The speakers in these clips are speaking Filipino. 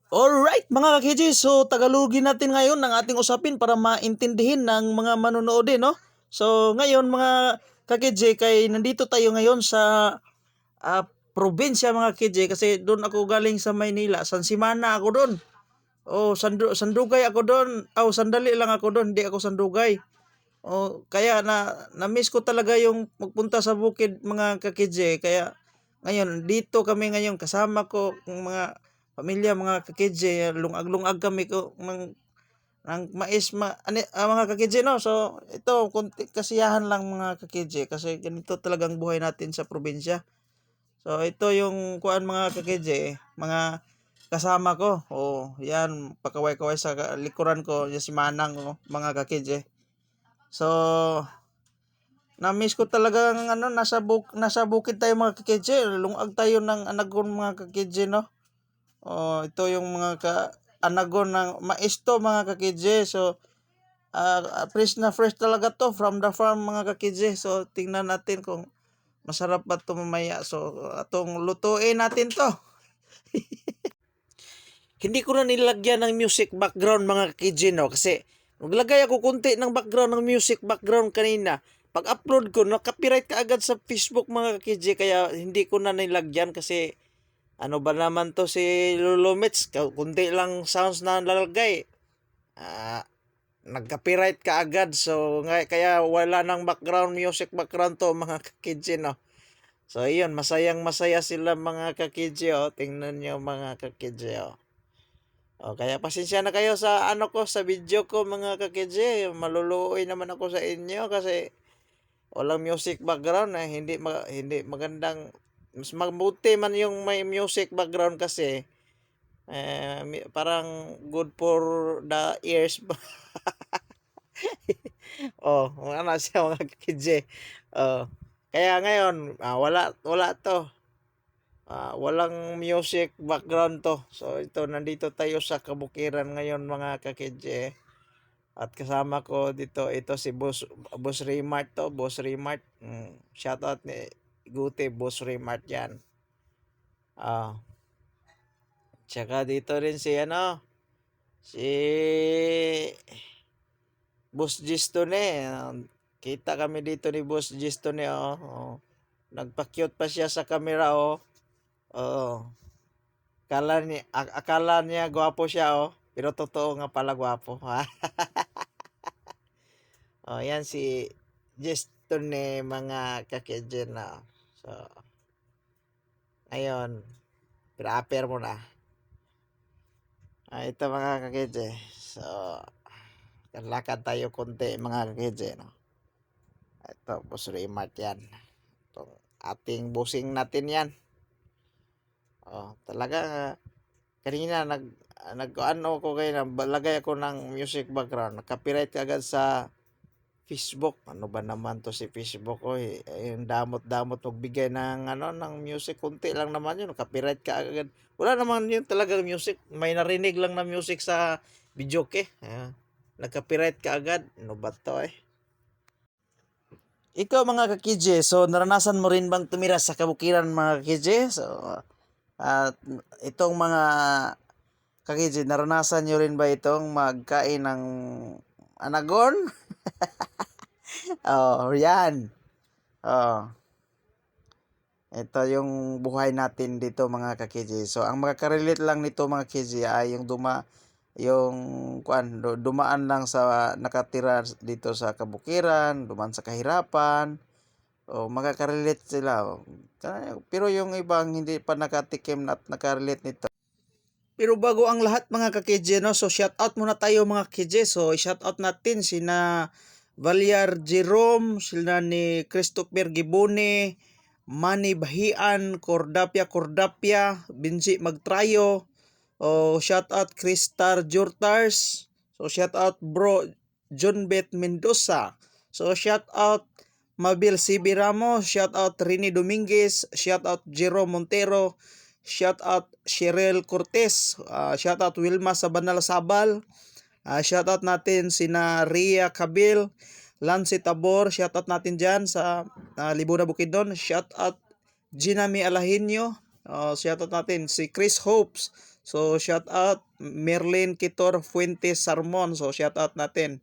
Alright mga ka-KJ, so tagalogin natin ngayon ng ating usapin para maintindihin ng mga manonood no? So ngayon mga ka-KJ, kay nandito tayo ngayon sa probinsya mga ka-KJ kasi doon ako galing sa Maynila, Sansimana ako doon. Sandugay ako doon. Sandali lang ako doon, hindi ako Sandugay. Kaya na-miss ko talaga yung magpunta sa bukid mga ka-KJ. Kaya ngayon dito kami ngayon kasama ko ng mga pamilya mga ka-KJ, lungag-lungag kami ko ng mga ka-KJ no. So ito kunti kasiyahan lang mga ka-KJ kasi ganito talagang buhay natin sa probinsya. So ito yung kuan mga ka-KJ, mga kasama ko. Yan pakaway-kaway sa likuran ko, yung si Manang mga ka-KJ. So na-miss ko talaga ng nasa bukid tayo mga ka-KJ. Lungag tayo ng anagon mga ka-KJ no. Ito yung mga anagon ng maisto mga ka-KJ. So fresh talaga to from the farm mga ka-KJ. So tingnan natin kung masarap ba ito mamaya. So atong lutuin natin to. Hindi ko na nilagyan ng music background mga ka-KJ no. Kasi naglagay ako kunti ng background ng music background kanina. Pag-upload ko, copyright ka agad sa Facebook mga ka-KJ. Kaya hindi ko na nilagyan kasi ano ba naman to si Lulumits, kunti lang sounds na nalagay. Nag-copyright ka agad. So kaya wala nang background music background to mga ka-KJ no. So ayun, masaya sila mga ka-KJ Tingnan nyo mga ka-KJ kaya pasensya na kayo sa sa video ko mga ka-KJ. Maluluoy naman ako sa inyo kasi walang music background hindi magandang. Mas mabuti man yung may music background kasi parang good for the ears. Ano siya mga ka-KJ. Kaya ngayon wala to. Walang music background to. So ito, nandito tayo sa kabukiran ngayon mga ka-KJ. At kasama ko dito, ito si Boss Raymart to. Boss Raymart. Shoutout ni Gute, Boss Raymart yan. Tsaka dito rin si si Boss Gistone. Kita kami dito ni Boss Gistone Nagpa-cute pa siya sa camera akala niya gwapo siya pero totoo nga pala gwapo. Yan si Justin mga ka-KJ na. So ayun, pero mo na. Ito mga ka-KJ. So lakad tayo konti mga ka-KJ no. Ito Boss Raymart yan. Itong ating busing natin yan. Talaga kanina nag-ano ko kayo na lagay ako ng music background. Copyright agad sa Facebook. Ano ba naman to si Facebook yung damot-damot magbigay ng ng music, kunti lang naman yun, copyright ka agad. Wala naman yun talagang music, may narinig lang na music sa video nag-copyright ka agad. Ano ba to Ikaw mga ka-KJ, so naranasan mo rin bang tumira sa kabukiran mga ka-KJ? So at itong mga ka-KJ, naranasan nyo rin ba itong magkain ng anagon? Yan. Ito yung buhay natin dito mga ka-KJ. So ang makaka-relate lang nito mga KJ ay yung dumaan lang sa nakatira dito sa kabukiran, dumaan sa kahirapan. Makaka-relate sila. Pero yung ibang hindi pa nakatikim at nakarelate nito. Pero bago ang lahat mga ka-KJ so shout out muna tayo mga KJ. So shout out natin sina Valyar Jerome, sila ni Christopher Gibone, Manny Bahian, Cordapia, Binsi Magtrayo. Shout out Cristar Jurtars. So shout out bro John Bet Mendoza. So shout out Mabil CB Ramos, shout out Rini Dominguez, shout out Jerome Montero, shout out Cheryl Cortez, shout out Wilma Sabanal Sabal, shout out natin sina Ria Cabil, Lance Tabor, shout out natin dyan sa Libuna Bukidnon, shout out Ginami Alahinyo, shout out natin si Chris Hopes So shout out Merlin Kitor Fuentes Sarmon. So shout out natin.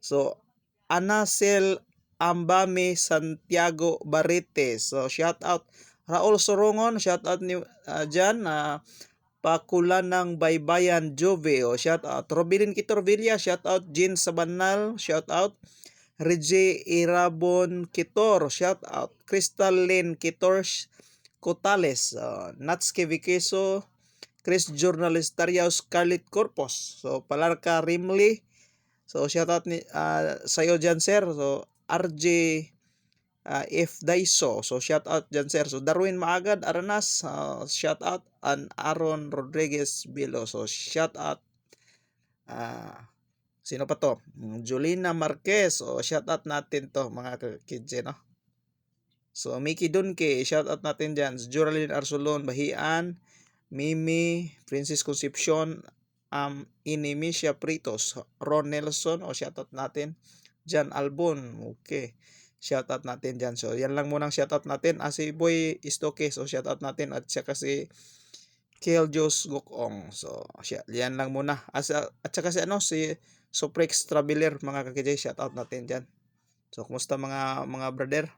So Anacel Ambame Santiago Barite. So shout out Raul Sorongon, shout out ni dyan. Pakulan ng Baybayan Jove, o shout out. Robilin Kitor Villa, shout out. Jean Sabanal, shout out. Reggie Irabon Kitor, shout out. Crystal Lynn Kitor Cotales, Natsuki Viqueso, Chris Journalistario Scarlett Corpus. So Palarca Rimley. So shout out ni sayo dyan sir. So RJ F. Daiso. So shout out dyan sir. So Darwin Maagad Aranas. Shout out. And Aaron Rodriguez Bilo. So shout out. Sino pa to? Julina Marquez. So shout out natin to mga kids, no? So Mickey Dunke. Shout out natin dyan. Juralyn Arsolon Bahian. Mimi, Princess Concepcion, Inimisia Pritos, Ron Nelson, o shoutout natin. Jan Albon, okay. Shoutout natin dyan. So, yan lang munang shoutout natin. Si Boy Istoke, so shoutout natin. At saka si Kiljos Gokong. So, yan lang muna. At saka si Suprex Traveler, mga kakijay, shoutout natin dyan. So, kumusta mga brother?